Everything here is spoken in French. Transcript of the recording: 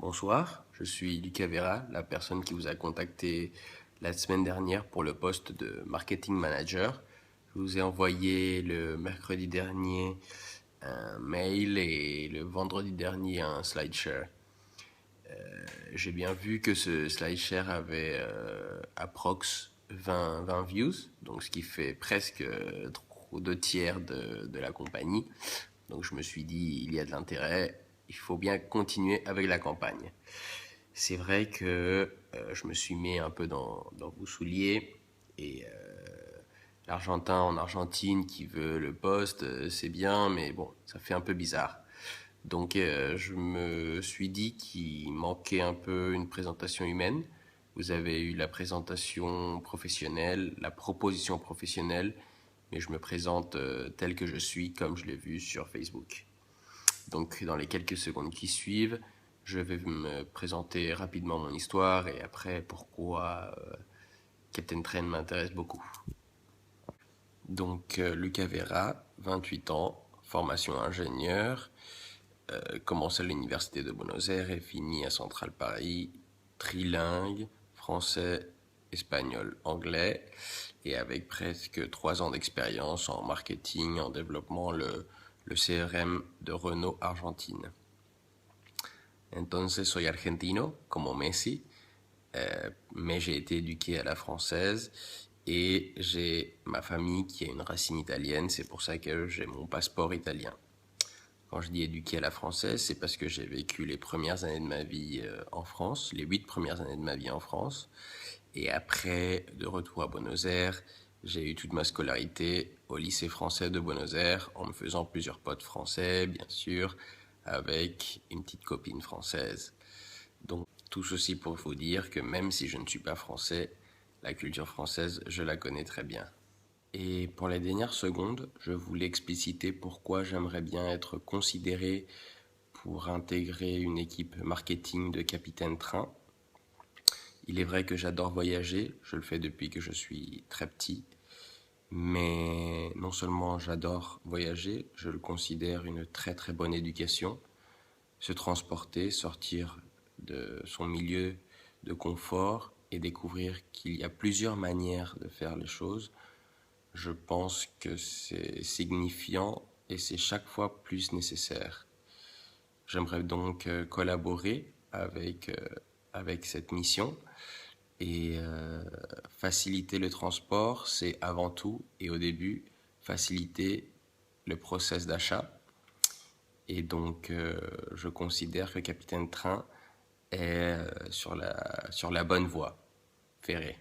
Bonsoir, je suis Lucas Vera, la personne qui vous a contacté la semaine dernière pour le poste de marketing manager. Je vous ai envoyé le mercredi dernier un mail et le vendredi dernier un SlideShare. J'ai bien vu que ce SlideShare avait approx 20 views, donc ce qui fait presque 2 tiers de la compagnie. Donc je me suis dit, il y a de l'intérêt, il faut bien continuer avec la campagne. C'est vrai que je me suis mis un peu dans vos souliers et l'Argentin en Argentine qui veut le poste, c'est bien, mais bon, ça fait un peu bizarre. Donc je me suis dit qu'il manquait un peu une présentation humaine. Vous avez eu la présentation professionnelle, la proposition professionnelle, mais je me présente tel que je suis, comme je l'ai vu sur Facebook. Donc dans les quelques secondes qui suivent, je vais me présenter rapidement mon histoire et après pourquoi Captain Train m'intéresse beaucoup. Donc Lucas Vera, 28 ans, formation ingénieur, commencé à l'université de Buenos Aires et fini à Central Paris, trilingue, français, espagnol, anglais, et avec presque 3 ans d'expérience en marketing, en développement, le CRM de Renault Argentine. Entonces soy argentino, como Messi, mais j'ai été éduqué à la française et j'ai ma famille qui a une racine italienne, c'est pour ça que j'ai mon passeport italien. Quand je dis éduqué à la française, c'est parce que j'ai vécu les premières années de ma vie en France, les 8 premières années de ma vie en France. Et après, de retour à Buenos Aires, j'ai eu toute ma scolarité au lycée français de Buenos Aires, en me faisant plusieurs potes français, bien sûr, avec une petite copine française. Donc, tout ceci pour vous dire que même si je ne suis pas français, la culture française, je la connais très bien. Et pour les dernières secondes, je voulais expliciter pourquoi j'aimerais bien être considéré pour intégrer une équipe marketing de Capitaine Train. Il est vrai que j'adore voyager, je le fais depuis que je suis très petit, mais non seulement j'adore voyager, je le considère une très très bonne éducation. Se transporter, sortir de son milieu de confort et découvrir qu'il y a plusieurs manières de faire les choses. Je pense que c'est signifiant et c'est chaque fois plus nécessaire. J'aimerais donc collaborer avec cette mission et faciliter le transport, c'est avant tout et au début faciliter le process d'achat. Et donc je considère que Capitaine Train est sur la bonne voie ferrée.